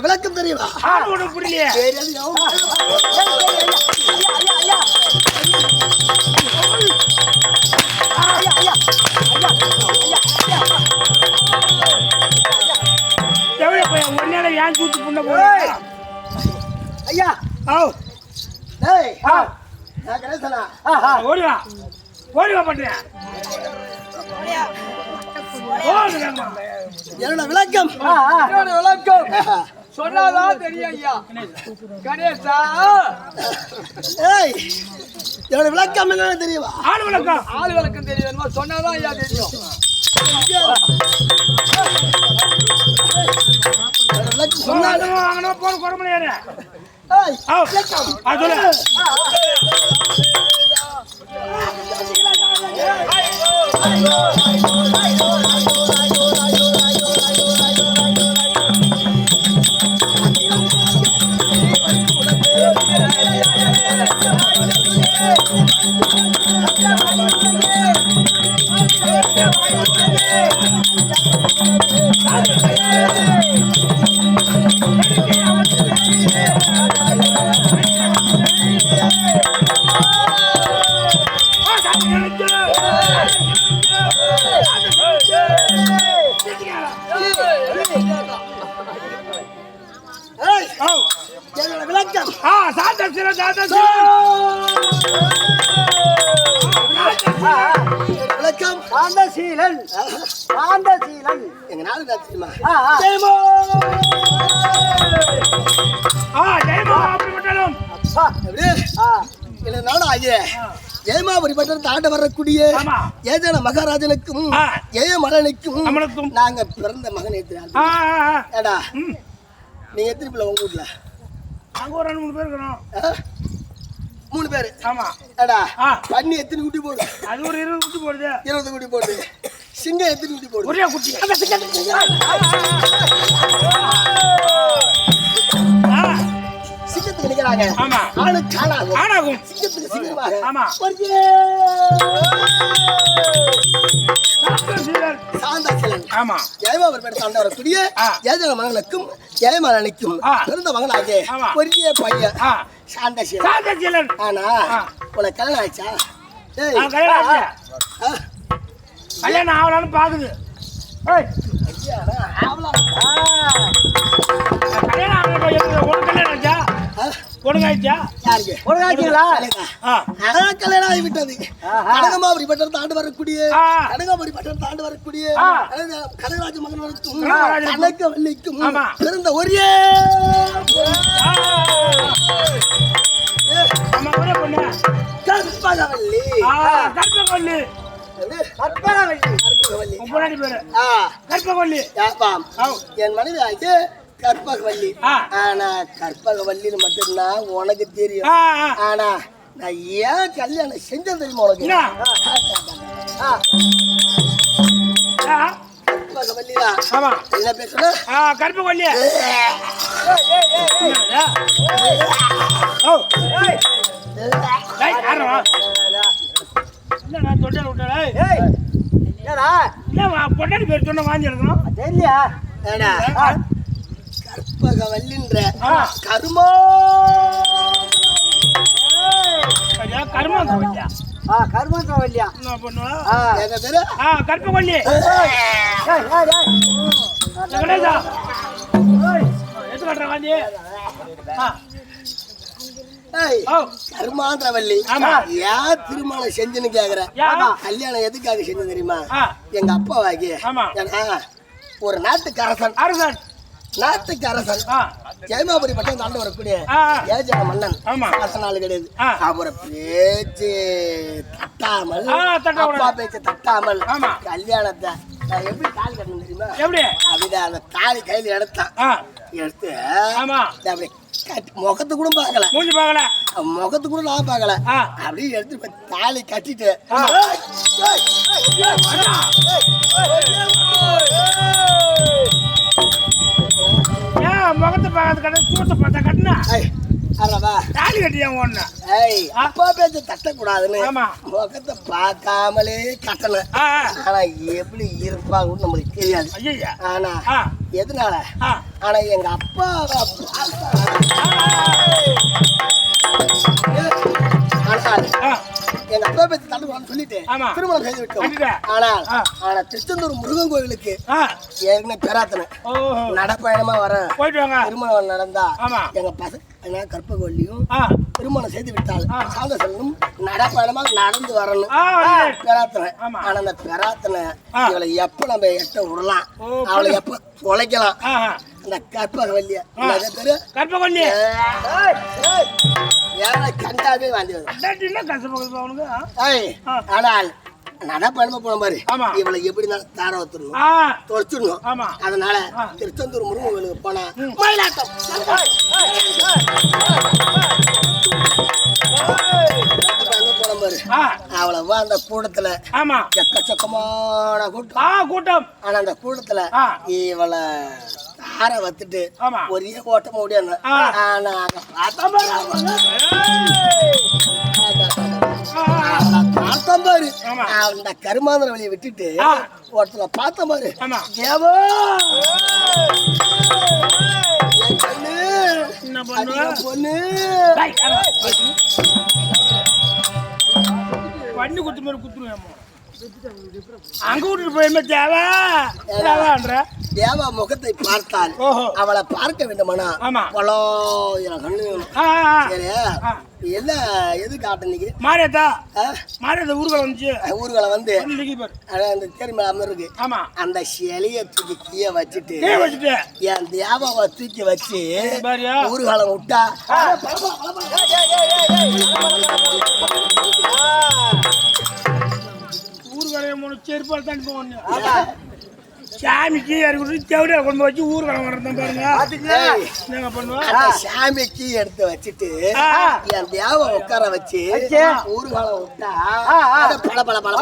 விளக்கம் தெரியுமா? ஏன் கூத்து பண்ண போற ஐயா? ஓடிவா ஓடிவா பண்றேன். என்னோட விளக்கம் சொன்னாதான் தெரியும் ஐயா. கணேசா, என்னோட விளக்கம் என்னன்னு தெரியுமா? ஆள் விளக்கம். ஆள் விளக்கம் தெரியும். சொன்னாதான் ஐயா தெரியும். வாங்கணும் போன் குறமலையாரு ஏய் சொல்லு ஏய் என்னோட விளக்கம் விளக்கம் சாந்தசீலன் சாந்தசீலன் எங்க நாடு தெரியுமா ஜெயமா அப்படிப்பட்டாலும் அப்பா எப்படி நாடு ஆகிய ஜெயமாபுரி பட்டம் தாண்ட வரக்கூடிய ஆமா. ஏஜன மகாராஜனுக்கும் ஏமலனுக்கும் நம்மளுக்கும் நாங்க பிறந்த மகன் ஏடா நீ எத்தனை பிள்ளை உங்க வீட்டுல அங்க ஒரு 2-3 பேர் இருக்கிறோம் 3 பேரு ஆமா ஏடா பண்ணி எத்தனை குட்டி போடு அது ஒரு 20 குட்டி போடுது 20 குட்டி போடு சிங்கம் எத்தனை குட்டி போடு ஒரே குட்டி சிங்கத்துக்கு நிக்கிறாங்க ஆமா ஆளு காணாகும் ஆனாகும் சிங்கத்துக்கு சிங்கமாக ஆமா சாந்தாசீலன் ஆமா ஜெயமாபுரி பட்டம் தாண்ட வரக்கூடிய ஏஜன மகனுக்கும் ஜெயமலனுக்கும் பிறந்த மகனாகிய ஆமா. பெரிய பையன் சாந்தாசீலன் ஆனா உனக்கு கல்யாணம் ஆயிடுச்சா ஏய் கல்யாணம் ஆகலான்னு பாக்குது ஐயாடா, ஆவலா. கல்யாணம் ஆகல உனக்கு கல்யாணம் ஆச்சா உனக்கு ஆயிடுச்சா யாருக்கு? ஒழுங்காச்சிங்களா எனக்கு. அதான் கல்யாணம் ஆகிவிட்டது. கனகமாபுரி பட்டம் தாண்டு வரக்கூடிய கனகமாபுரி பட்டம் தாண்டு வரக்கூடிய கனகராஜ மகனுக்கும் கனகவல்லிக்கும் ஆமா. பிறந்த ஒரே ஆமா ஒரே பொண்ணு கற்பகவல்லி. கற்பகவல்லி கற்பகவல்லி கற்பகவல்லி. உன் பொண்டாட்டி பேரு ஆ, கற்பகவல்லி ஆமாம். என் மனைவி ஆகிய கற்பகவல்லி. ஆனா கற்பகவல்லின்னு மட்டும்தான் உனக்கு தெரியும். ஆனா நான் ஏன் கல்யாணம் செஞ்சேன் தெரியுமா உனக்கு? கற்பகவல்லி தான். ஆமா என்ன பேசுற? கற்பகவல்லி என்ன தொண்டை விட்டா ஏடா பொண்டாட்டி பேர் சொன்ன வாங்கி எடுக்கணும் தெரியலையா ஏடா, கற்பகவல்லின்ற கருமோ கருமாங்க வண்டியா கருமந்திரவல்லியா என்ன பண்ணுவா எங்க பேரு கற்பகவல்லி கணேசா எது கட்டுற வாங்கி கர்மாந்திரவல்லி. ஏன் திருமணம் செஞ்சுன்னு கேக்குற? கல்யாணம் எதுக்காக செஞ்சு தெரியுமா? எங்க அப்பாவாகிய ஒரு நாட்டுக்கு அரசன் நாட்டுக்கு அரசன் ஜெயமாபுரி பட்டம் தாண்டு வரக்கூடிய ஏஜன மன்னன் அரசனால கிடையாது. அவரை பேச்சு தட்டாமல் அப்பா பேச்சு தட்டாமல் கல்யாணத்தை நான் எப்படி தாலி கட்டணும் தெரியுமா? எப்படி அப்படி அந்த தாலி கையில எடுத்து அப்படி முகத்து கூட பார்க்கல மூஞ்சி பார்க்கல முகத்து கூட நான் பார்க்கல அப்படியே எடுத்து தாலி கட்டிட்டு முகத்தை பார்க்கறது கடை சூட்டை பார்த்தா கட்டினா தாலி கட்டியா ஒண்ணு அப்பா பேச்சு தட்டக்கூடாதுன்னு முகத்தை பார்க்காமலே கட்டணும். ஆனா எப்படி இருப்பாங்கன்னு நம்மளுக்கு தெரியாது. ஆனா எதனால? ஆனா எங்க அப்பா எங்க அப்பா பேச்சு தட்டுவான்னு சொல்லிட்டு திருமணம் செய்து விட்டோம். ஆனா திருச்செந்தூர் முருகன் கோவிலுக்கு ஏற்கனவே பெறாத்தன நடப்பயணமா வர திருமணம் நடந்தா எங்க பசங்க கற்பகவல்லியும் திருமணம் செய்து விட்டால் சாந்தசனும் நடப்பயணமா நடந்து வரணும் பெறாத்தன. ஆனா அந்த பெறாத்தன இவளை எப்ப நம்ம எட்ட விடலாம், அவளை எப்ப தொலைக்கலாம் அந்த கற்பகவல்லிய பேரு கற்பகவல்லி ஏன்னா கண்டாவே வாந்தி வரும். ஆனால் நடப்பயணமா போன பாரு ஆமா இவளை எப்படி தார வத்துடணும் தொலைச்சிடணும் ஆமா அதனால திருச்செந்தூர் முருகன் கோவிலுக்கு போனா மயிலாட்டம் போன பாரு அவ்வளவா அந்த கூட்டத்துல ஆமா எக்கச்சக்கமான கூட்டம் ஆனா அந்த கூட்டத்துல இவளை தார வத்துட்டு ஒரே ஓட்டமா ஓடியாங்க ஆனா பார்த்தோம் பாரு அந்த கருமாந்திர வழியை விட்டுட்டு ஒருத்தல பார்த்தோம் பாரு தேவா பொண்ணு பண்ணி குத்து மாதிரி குத்துருவேன் அங்க விட்டுட்டு போய் தேவான்ற தேவா முகத்தை பார்த்தால் அவளை பார்க்க வேண்டுமானா கண்ணு என்ன எது காட்டு மாரியத்தா ஊர்வலம் வந்துச்சு ஊர்வலம் வந்து அந்த தேரி மேல அமர்ந்து அந்த சிலைய தூக்கி கீழே வச்சுட்டு என் தேவாவை தூக்கி வச்சு ஊர்வலம் விட்டா ஊர்வலம் செருப்பால் தான் போகணும் சாமிக்கு தேவையா கொண்டு வச்சு ஊர்வலம் வரதான் பாருங்க பண்ணுவோம் சாமிக்கு எடுத்து வச்சுட்டு என் தேவ உட்கார வச்சு ஊர்வலம் விட்டா பல பல பல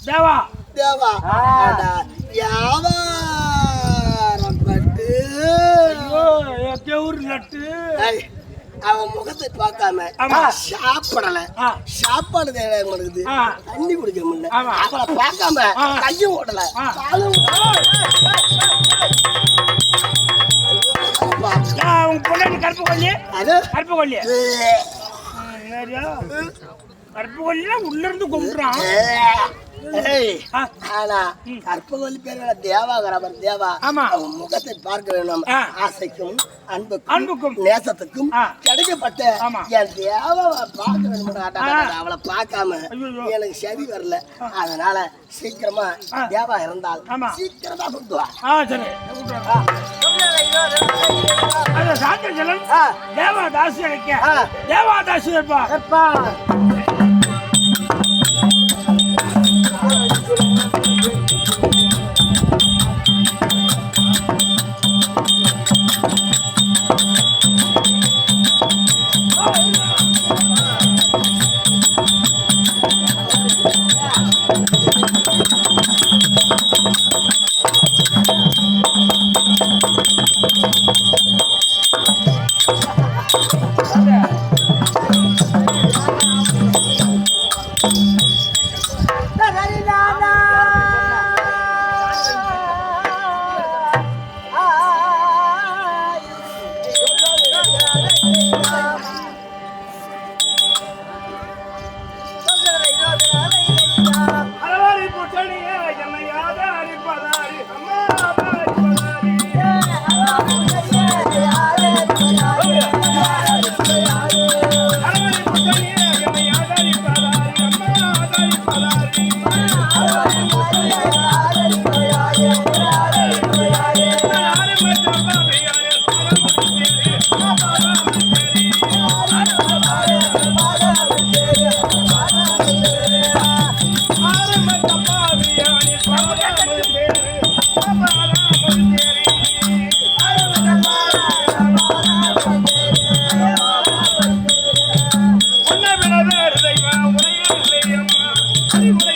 தேவா தேவா வியாபாரம் பட்டு தேவூர் நட்டு அவன் முகத்தை பார்க்காம சாப்பிடல சாப்பாடு தேவைப்படுது தண்ணி குடிக்க முடியல அவளை பார்க்காம கையும் ஓடல கருப்பு கொல்லி கருப்பு கொல்லி கருப்பு கொல்லினா உள்ள இருந்து கும்பிடுறான் ஆனா கற்பகவல்லி பேர் தேவாகரவர் தேவா அவன் முகத்தை பார்க்க வேணும் ஆசைக்கும் அன்புக்கும் நேசத்துக்கும் கிடைக்கப்பட்ட என் தேவாவை பார்க்க வேணும் அவளை பார்க்காம எனக்கு சரி வரல அதனால சீக்கிரமா தேவா இருந்தால் சீக்கிரமா கொண்டுவா தேவாதாசி தேவாதாசி இருப்பா அறிவுரை